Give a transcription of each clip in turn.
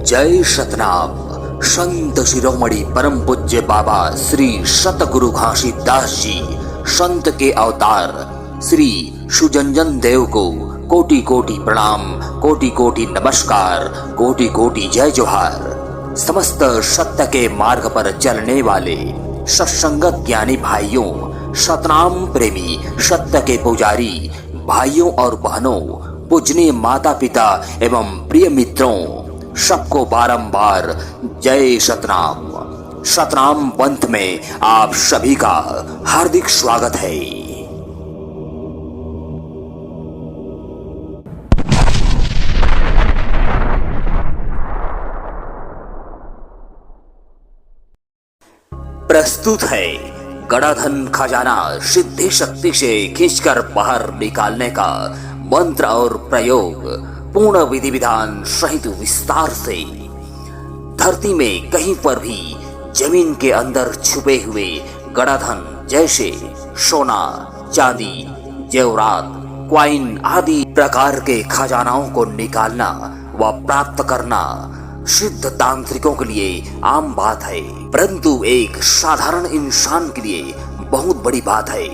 जय सतनाम। संत शिरोमणि परम पूज्य बाबा श्री सतगुरु घासीदास जी संत के अवतार श्री सुजनजन देव को कोटि कोटि प्रणाम, कोटि कोटि नमस्कार, कोटि कोटि जय जोहार। समस्त सत्य के मार्ग पर चलने वाले सत्संगत ज्ञानी भाइयों, सतनाम प्रेमी, सत्य के पुजारी भाइयों और बहनों, पूजनीय माता पिता एवं प्रिय मित्रों, सबको बारंबार जय सतनाम। सतनाम पंथ में आप सभी का हार्दिक स्वागत है। प्रस्तुत है गणाधन खजाना सिद्धि शक्ति से खींचकर बाहर निकालने का मंत्र और प्रयोग पूर्ण विधि विधान सहित विस्तार से। धरती में कहीं पर भी जमीन के अंदर छुपे हुए गणाधन जैसे सोना, चांदी, जेवरात, क्वाइन आदि प्रकार के खजानाओं को निकालना व प्राप्त करना सिद्ध तांत्रिकों के लिए आम बात है, परंतु एक साधारण इंसान के लिए बहुत बड़ी बात है।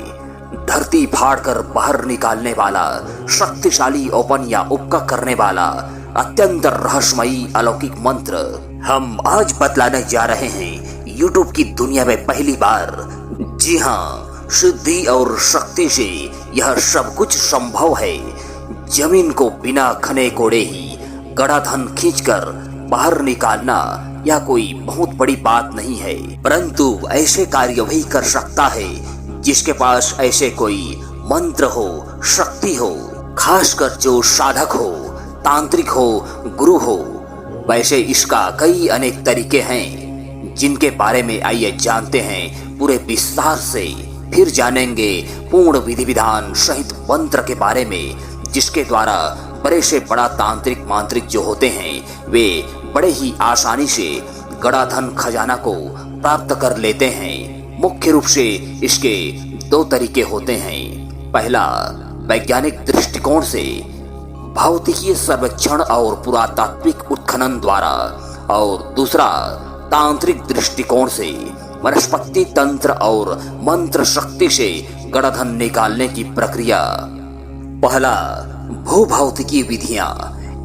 धरती फाड़कर बाहर निकालने वाला, शक्तिशाली ओपन या उपका करने वाला अत्यंत रहस्यमयी अलौकिक मंत्र हम आज बतलाने जा रहे हैं यूट्यूब की दुनिया में पहली बार। जी हाँ, सिद्धि और शक्ति से यह सब कुछ संभव है। जमीन को बिना खने कोड़े ही गणाधन खींचकर बाहर निकालना यह कोई बहुत बड़ी बात नहीं है, परंतु ऐसे कार्य वही कर सकता है जिसके पास ऐसे कोई मंत्र हो, शक्ति हो, खासकर जो साधक हो, तांत्रिक हो, गुरु हो। वैसे इसका कई अनेक तरीके हैं जिनके बारे में आइए जानते हैं पूरे विस्तार से। फिर जानेंगे पूर्ण विधि विधान सहित मंत्र के बारे में, जिसके द्वारा बड़े से बड़ा तांत्रिक मांत्रिक जो होते हैं वे बड़े ही आसानी से गणाधन खजाना को प्राप्त कर लेते हैं। मुख्य रूप से इसके दो तरीके होते हैं। पहला, वैज्ञानिक दृष्टिकोण से भौतिकीय सर्वेक्षण और पुरातात्विक उत्खनन द्वारा, और दूसरा तांत्रिक दृष्टिकोण से वनस्पति तंत्र और मंत्र शक्ति से गणाधन निकालने की प्रक्रिया। पहला, भूभौतिकी विधियां।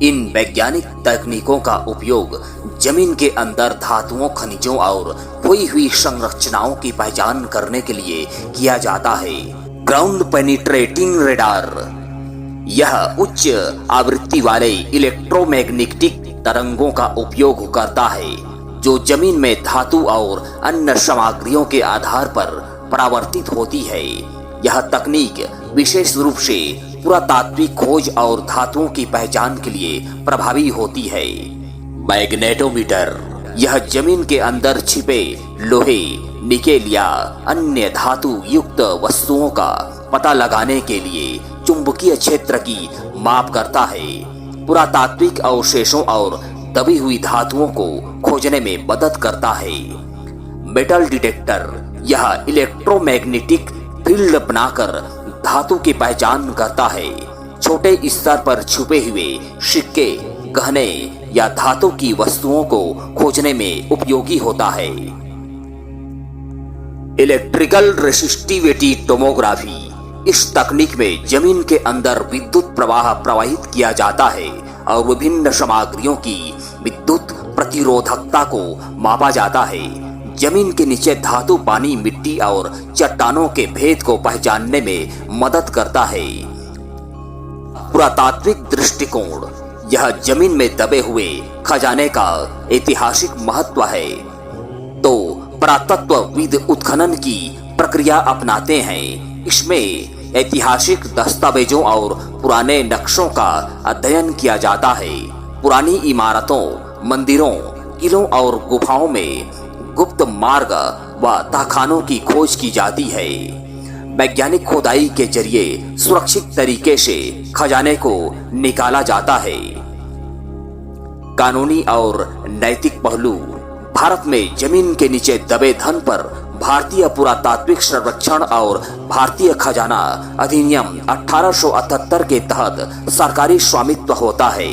इन वैज्ञानिक तकनीकों का उपयोग जमीन के अंदर धातुओं, खनिजों और खोई हुई संरचनाओं की पहचान करने के लिए किया जाता है। ग्राउंड पेनिट्रेटिंग रेडार, यह उच्च आवृत्ति वाले इलेक्ट्रोमैग्नेटिक तरंगों का उपयोग करता है जो जमीन में धातु और अन्य सामग्रियों के आधार पर परावर्तित होती है। यह तकनीक विशेष रूप से पुरातात्विक खोज और धातुओं की पहचान के लिए प्रभावी होती है। मैग्नेटोमीटर, यह जमीन के अंदर छिपे लोहे, निकेल या अन्य धातु युक्त वस्तुओं का पता लगाने के लिए चुंबकीय क्षेत्र की माप करता है। पुरातात्विक अवशेषों और दबी हुई धातुओं को खोजने में मदद करता है। मेटल डिटेक्टर, यह इलेक्ट्रोमैग्नेटिक फील्ड बनाकर धातु की पहचान करता है। छोटे स्तर पर छुपे हुए सिक्के, गहने या धातु की वस्तुओं को खोजने में उपयोगी होता है। इलेक्ट्रिकल रेसिस्टिविटी टोमोग्राफी, इस तकनीक में जमीन के अंदर विद्युत प्रवाह प्रवाहित किया जाता है और विभिन्न सामग्रियों की विद्युत प्रतिरोधकता को मापा जाता है। जमीन के नीचे धातु, पानी, मिट्टी और चट्टानों के भेद को पहचानने में मदद करता है। पुरातात्विक दृष्टिकोण, यह जमीन में दबे हुए खजाने का ऐतिहासिक महत्व है, तो पुरातत्वविद उत्खनन की प्रक्रिया अपनाते हैं। इसमें ऐतिहासिक दस्तावेजों और पुराने नक्शों का अध्ययन किया जाता है। पुरानी इमारतों, मंदिरों, किलों और गुफाओं में गुप्त मार्ग व तहखानों की खोज की जाती है। वैज्ञानिक खोदाई के जरिए सुरक्षित तरीके से खजाने को निकाला जाता है। कानूनी और नैतिक पहलू, भारत में जमीन के नीचे दबे धन पर भारतीय पुरातात्विक सर्वेक्षण और भारतीय खजाना अधिनियम 1878 के तहत सरकारी स्वामित्व होता है।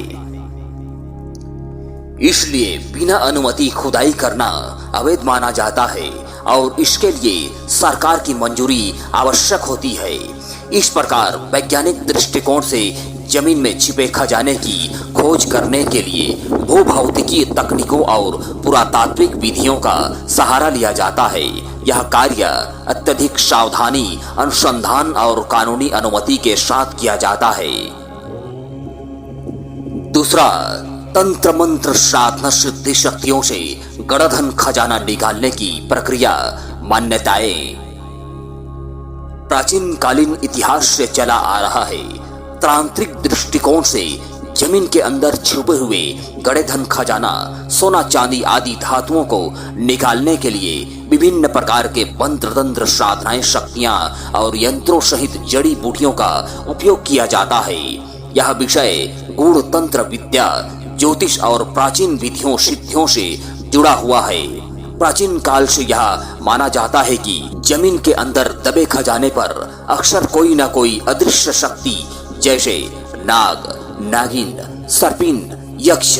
इसलिए बिना अनुमति खुदाई करना अवैध माना जाता है और इसके लिए सरकार की मंजूरी आवश्यक होती है। इस प्रकार वैज्ञानिक दृष्टिकोण से जमीन में छिपे खजाने की खोज करने के लिए भूभौतिकी तकनीकों और पुरातात्विक विधियों का सहारा लिया जाता है। यह कार्य अत्यधिक सावधानी, अनुसंधान और कानूनी अनुमति के साथ किया जाता है। दूसरा, तंत्र मंत्र साधना सिद्धि शक्तियों से गणधन खजाना निकालने की प्रक्रिया। मान्यताएं प्राचीन कालीन इतिहास से चला आ रहा है। तांत्रिक दृष्टिकोण से जमीन के अंदर छुपे हुए गड़े धन खजाना, सोना चांदी आदि धातुओं को निकालने के लिए विभिन्न प्रकार के मंत्र तंत्र साधनाएं, शक्तियां और यंत्रों सहित जड़ी बूटियों का उपयोग किया जाता है। यह विषय गूढ़ तंत्र विद्या, ज्योतिष और प्राचीन विधियों सिद्धियों से जुड़ा हुआ है। प्राचीन काल से यह माना जाता है कि जमीन के अंदर दबे खजाने पर अक्सर कोई न कोई अदृश्य शक्ति जैसे नाग, नागिन, सर्पिन, यक्ष,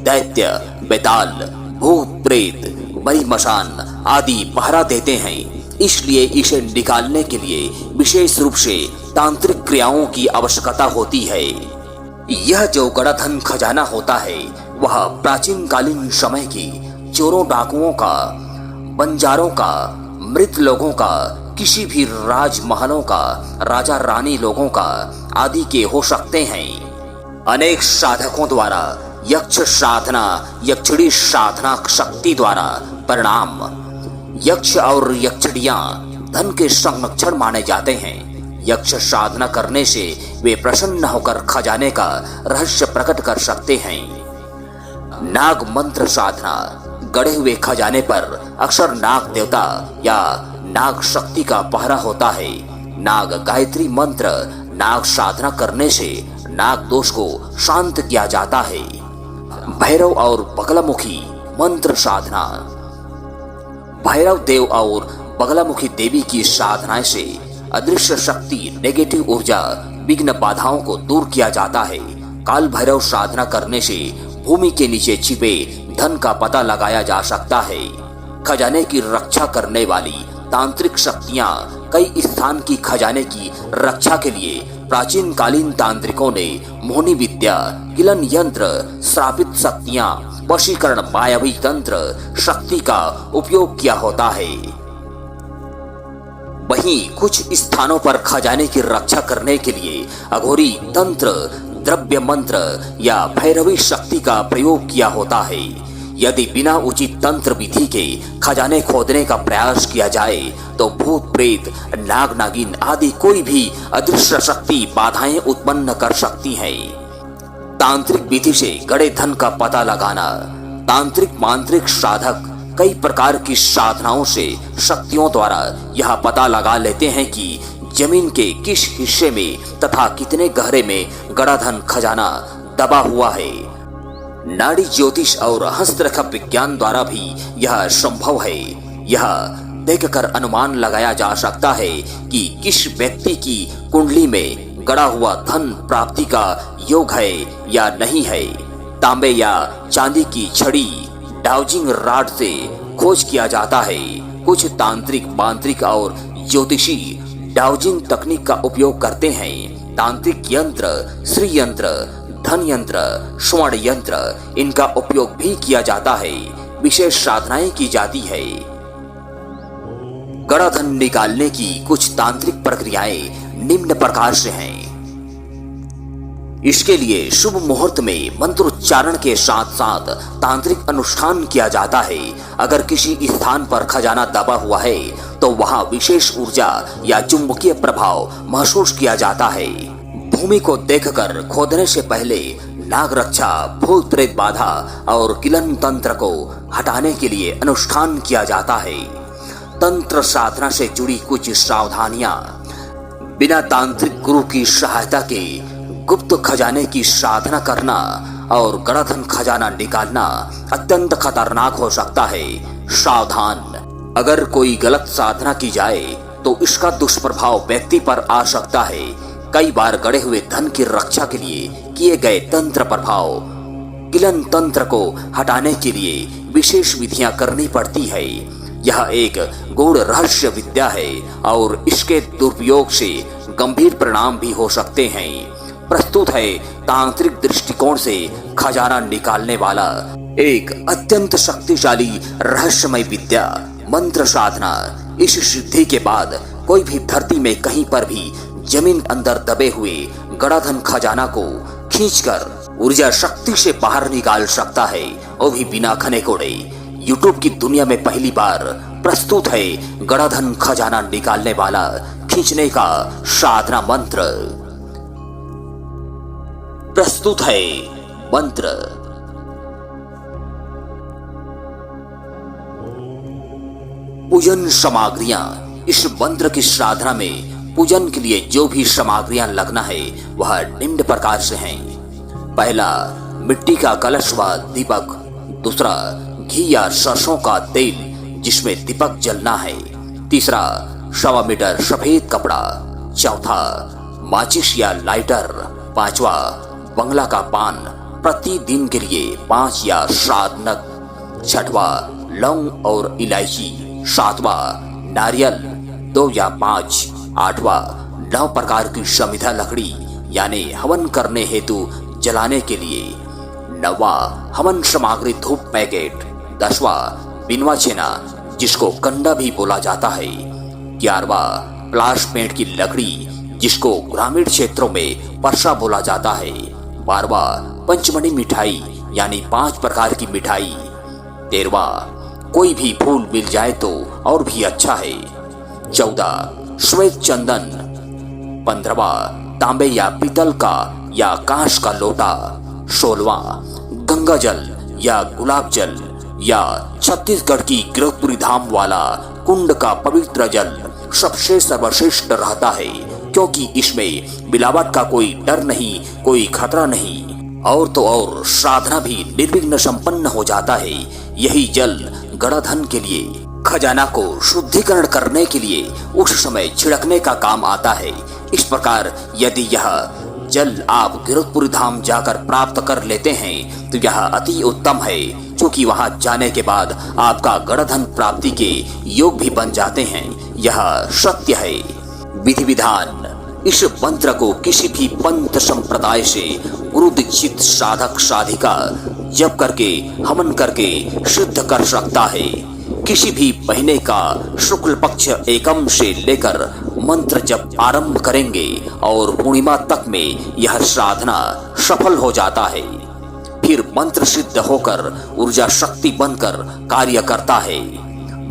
दैत्य, बेताल, भूत, प्रेत, बड़ी मशान आदि पहरा देते हैं। इसलिए इसे निकालने के लिए विशेष रूप से तांत्रिक क्रियाओं की आवश्यकता होती है। यह जो गणधन खजाना होता है वह प्राचीन कालीन समय की चोरों, डाकुओं का, बंजारों का, मृत लोगों का, किसी भी राजमहलों का, राजा रानी लोगों का आदि के हो सकते हैं। अनेक साधकों द्वारा यक्ष साधना, यक्षिणी साधना शक्ति द्वारा परिणाम यक्ष और यक्षिणियां धन के संरक्षण माने जाते हैं। यक्ष साधना करने से वे प्रसन्न होकर खजाने का रहस्य प्रकट कर सकते हैं। नाग मंत्र साधना, गड़े हुए खजाने पर अक्सर नाग देवता या नाग शक्ति का पहरा होता है। नाग गायत्री मंत्र, नाग साधना करने से नाग दोष को शांत किया जाता है। भैरव और बगलामुखी मंत्र साधना, भैरव देव और बगलामुखी देवी की साधना से अदृश्य शक्ति, नेगेटिव ऊर्जा, विघ्न बाधाओं को दूर किया जाता है। काल भैरव साधना करने से भूमि के नीचे छिपे धन का पता लगाया जा सकता है। खजाने की रक्षा करने वाली तांत्रिक शक्तियां कई स्थान की खजाने की रक्षा के लिए प्राचीन कालीन तांत्रिकों ने मोहनी विद्या, किलन यंत्र, श्रापित शक्तियां, वशीकरण, मायावी तंत्र शक्ति का उपयोग किया होता है। वहीं कुछ स्थानों पर खजाने की रक्षा करने के लिए अघोरी तंत्र, द्रव्य मंत्र या भैरवी शक्ति का प्रयोग किया होता है। यदि बिना उचित तंत्र विधि के खजाने खोदने का प्रयास किया जाए तो भूत, प्रेत, नाग, नागिन आदि कोई भी अदृश्य शक्ति बाधाएं उत्पन्न कर सकती है। तांत्रिक विधि से गड़े धन का पता लगाना। तांत्रिक मांत्रिक साधक कई प्रकार की साधनाओं से शक्तियों द्वारा यह पता लगा लेते हैं कि जमीन के किस हिस्से में तथा कितने गहरे में गड़ा धन खजाना दबा हुआ है। नाड़ी ज्योतिष और हस्तरेखा विज्ञान द्वारा भी यह संभव है। यह देखकर अनुमान लगाया जा सकता है कि किस व्यक्ति की कुंडली में गड़ा हुआ धन प्राप्ति का योग है या नहीं है। तांबे या चांदी की छड़ी, डाउजिंग राड से खोज किया जाता है। कुछ तांत्रिक, मांत्रिक और ज्योतिषी डाउजिंग तकनीक का उपयोग करते हैं। तांत्रिक यंत्र, श्री यंत्र, धन यंत्र, स्वर्ण यंत्र इनका उपयोग भी किया जाता है। विशेष साधनाएं की जाती है। गड़ा धन निकालने की कुछ तांत्रिक प्रक्रियाएं निम्न प्रकार से हैं। इसके लिए शुभ मुहूर्त में मंत्रोच्चारण के साथ साथ तांत्रिक अनुष्ठान किया जाता है। अगर किसी स्थान पर खजाना दबा हुआ है तो वहां विशेष ऊर्जा या चुंबकीय प्रभाव महसूस किया जाता है। भूमि को देखकर खोदने से पहले नाग रक्षा, भूत प्रेत बाधा और किलन तंत्र को हटाने के लिए अनुष्ठान किया जाता है। तंत्र साधना से जुड़ी कुछ सावधानियां। बिना तांत्रिक गुरु की सहायता के गुप्त खजाने की साधना करना और गड़ाधन खजाना निकालना अत्यंत खतरनाक हो सकता है। सावधान। अगर कोई गलत साधना की जाए तो इसका दुष्प्रभाव व्यक्ति पर आ सकता है। कई बार गड़े हुए धन की रक्षा के लिए किए गए तंत्र प्रभाव किलन तंत्र को हटाने के लिए विशेष विधियां करनी पड़ती है। यह एक गूढ़ रहस्य विद्या है और इसके दुरुपयोग से गंभीर परिणाम भी हो सकते हैं। प्रस्तुत है तांत्रिक दृष्टिकोण से खजाना निकालने वाला एक अत्यंत शक्तिशाली रहस्यमय विद्या मंत्र साधना। इस सिद्धि के बाद कोई भी धरती में कहीं पर भी जमीन अंदर दबे हुए गड़ाधन खजाना को खींचकर ऊर्जा शक्ति से बाहर निकाल सकता है, वो भी बिना खने कोड़े। यूट्यूब की दुनिया में पहली बार प्रस्तुत है गड़ाधन खजाना निकालने वाला खींचने का साधना मंत्र। प्रस्तुत है मंत्र। पूजन सामग्रियां। इस मंत्र की साधना में पूजन के लिए जो भी सामग्रियां लगना है वह निम्न प्रकार से हैं। पहला, मिट्टी का कलश व दीपक। दूसरा, घी या सरसों का तेल जिसमें दीपक जलना है। तीसरा, 1.25 मीटर सफेद कपड़ा। चौथा, माचिस या लाइटर। पांचवा, बंगला का पान प्रतिदिन के लिए 5 या 7 नग। छठवा, लौंग और इलायची। सातवां, नारियल 2 या 5। आठवां, 9 प्रकार की समिधा लकड़ी यानी हवन करने हेतु जलाने के लिए। 9वां, हवन सामग्री धूप पैकेट। 10वां, बिनवा छेना जिसको कंडा भी बोला जाता है। 11वां, प्लास पेंट की लकड़ी जिसको ग्रामीण क्षेत्रों में परसा बोला जाता है। 12वां, पंचमणि मिठाई यानी 5 प्रकार की मिठाई। 13वां, कोई भी फूल मिल जाए तो और भी अच्छा है। 14, श्वेत चंदन। 15वां, तांबे या पीतल का या कांच का लोटा। 16वां, गंगा जल या गुलाब जल या छत्तीसगढ़ की गिरधपुरी धाम वाला कुंड का पवित्र जल सबसे सर्वश्रेष्ठ रहता है, क्योंकि इसमें मिलावट का कोई डर नहीं, कोई खतरा नहीं। और तो और साधना भी निर्विघ्न संपन्न हो जाता है। यही जल गड़ाधन के लिए खजाना को शुद्धिकरण करने के लिए उस समय छिड़कने का काम आता है। इस प्रकार यदि यह जल आप गिरधपुरी धाम जाकर प्राप्त कर लेते हैं तो यह अति उत्तम है, क्योंकि वहां जाने के बाद आपका गड़ाधन प्राप्ति के योग भी बन जाते हैं। यह सत्य है। विधि विधान। इस मंत्र को किसी भी पंथ संप्रदाय से गुरु दीक्षित साधक साधिका जप करके हवन करके सिद्ध कर सकता है। किसी भी महीने का शुक्ल पक्ष एकम से लेकर मंत्र जप आरंभ करेंगे और पूर्णिमा तक में यह साधना सफल हो जाता है। फिर मंत्र सिद्ध होकर ऊर्जा शक्ति बनकर कार्य करता है।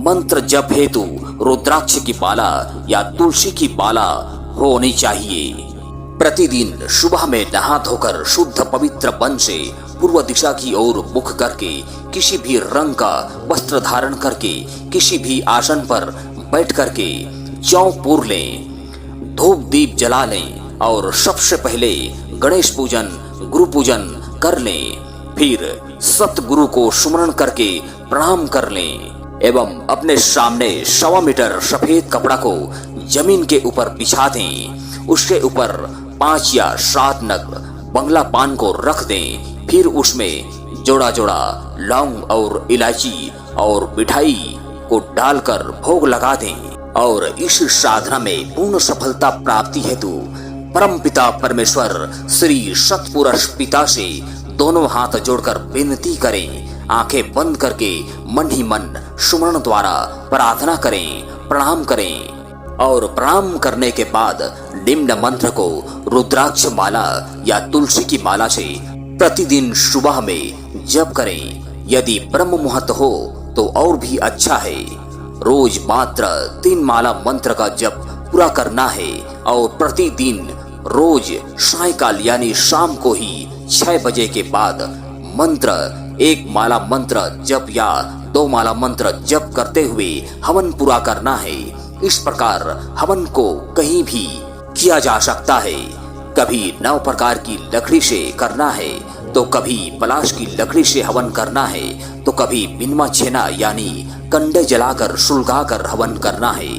मंत्र जप हेतु रुद्राक्ष की माला या तुलसी की माला होनी चाहिए। प्रतिदिन सुबह में नहा धोकर शुद्ध पवित्र मन से पूर्व दिशा की ओर मुख करके किसी भी रंग का वस्त्र धारण करके किसी भी आसन पर बैठ करके चौ पूर लें, धूप दीप जला लें और सबसे पहले गणेश पूजन गुरु पूजन कर लें। फिर सतगुरु को सुमरण करके प्रणाम कर लें एवं अपने सामने 1.25 मीटर सफेद कपड़ा को जमीन के ऊपर बिछा दें। उसके ऊपर 5 या 7 नग बंगला पान को रख दें। फिर उसमें जोड़ा जोड़ा लौंग और इलायची और मिठाई को डालकर भोग लगा दें और इस साधना में पूर्ण सफलता प्राप्ति हेतु परम पिता परमेश्वर श्री सतपुरुष पिता से दोनों हाथ जोड़कर विनती करें। आंखें बंद करके मन ही मन सुमरण द्वारा प्रार्थना करें, प्रणाम करें और प्रणाम करने के बाद निम्न मंत्र को रुद्राक्ष माला या तुलसी की माला से प्रतिदिन सुबह में जप करें। यदि ब्रह्म मुहूर्त हो तो और भी अच्छा है। रोज मात्र 3 माला मंत्र का जप पूरा करना है और प्रतिदिन रोज सायकाल यानी शाम को ही 6 बजे के बाद मंत्र 1 माला मंत्र जप या 2 माला मंत्र जप करते हुए हवन पूरा करना है। इस प्रकार हवन को कहीं भी किया जा सकता है। कभी 9 प्रकार की लकड़ी से करना है, तो कभी पलाश की लकड़ी से हवन करना है, तो कभी बिनमा छेना यानी कंडे जलाकर सुलगाकर हवन करना है।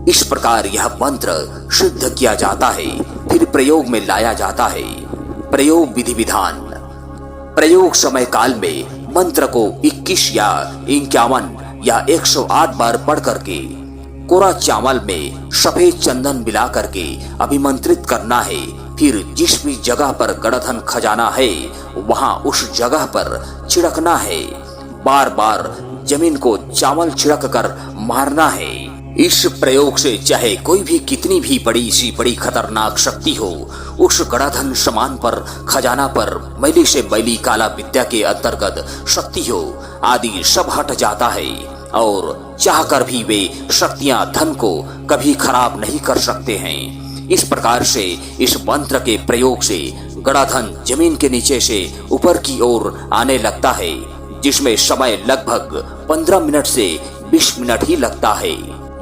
इस प्रकार यह मंत्र सिद्ध किया जाता है, फिर प्रयोग में लाया जाता है। प्रयोग विधि विधान। प्रयोग समय काल में मंत्र को 21 या 51 या 108 बार पढ़ करके कोरा चावल में सफेद चंदन मिला करके अभिमंत्रित करना है। फिर जिस भी जगह पर गणधन खजाना है वहां उस जगह पर छिड़कना है। बार बार जमीन को चावल छिड़क कर मारना है। इस प्रयोग से चाहे कोई भी कितनी भी बड़ी सी बड़ी खतरनाक शक्ति हो, उस गणाधन समान पर खजाना पर मैली से मैली काला विद्या के अंतर्गत शक्ति हो आदि सब हट जाता है और चाहकर भी वे शक्तियां धन को कभी खराब नहीं कर सकते हैं। इस प्रकार से इस मंत्र के प्रयोग से गणाधन जमीन के नीचे से ऊपर की ओर आने लगता है, जिसमें समय लगभग 15 मिनट से 20 मिनट ही लगता है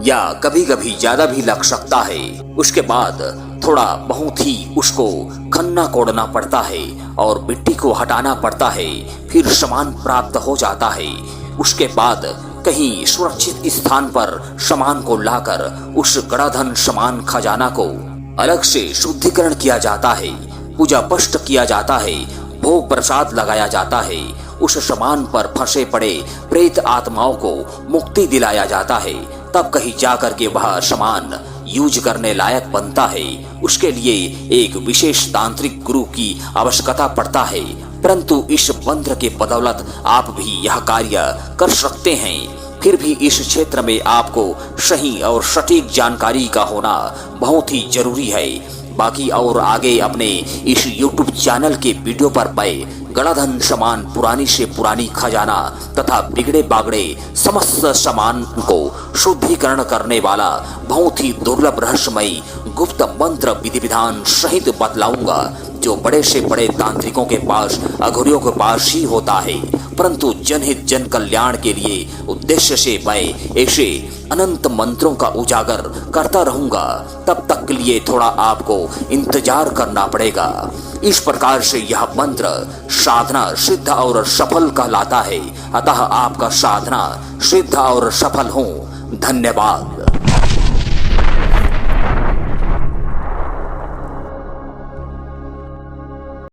या कभी कभी ज्यादा भी लग सकता है। उसके बाद थोड़ा बहुत ही उसको खन्ना कोड़ना पड़ता है और मिट्टी को हटाना पड़ता है, फिर सामान प्राप्त हो जाता है। उसके बाद कहीं सुरक्षित स्थान पर सामान को लाकर उस गणाधन समान खजाना को अलग से शुद्धिकरण किया जाता है, पूजा पष्ट किया जाता है, भोग प्रसाद लगाया जाता है। उस सामान पर फंसे पड़े प्रेत आत्माओं को मुक्ति दिलाया जाता है, तब कहीं जाकर के वह सामान यूज करने लायक बनता है। उसके लिए एक विशेष तांत्रिक गुरु की आवश्यकता पड़ता है, परंतु इस मंत्र के बदौलत आप भी यह कार्य कर सकते हैं। फिर भी इस क्षेत्र में आपको सही और सटीक जानकारी का होना बहुत ही जरूरी है। बाकी और आगे अपने इस YouTube चैनल के वीडियो पर मैं गणाधन समान पुरानी से पुरानी खजाना तथा बिगड़े बागड़े समस्त सामान को शुद्धिकरण करने वाला बहुत ही दुर्लभ रहस्यमय गुप्त मंत्र विधि विधान सहित बतलाऊंगा, जो बड़े से बड़े तांत्रिकों के पास अघोरियों के पास ही होता है, परंतु जनहित जन कल्याण के लिए उद्देश्य से मैं ऐसे अनंत मंत्रों का उजागर करता रहूंगा। तब तक के लिए थोड़ा आपको इंतजार करना पड़ेगा। इस प्रकार से यह मंत्र साधना सिद्ध और सफल कहलाता है। अतः आपका साधना सिद्ध और सफल हो। धन्यवाद।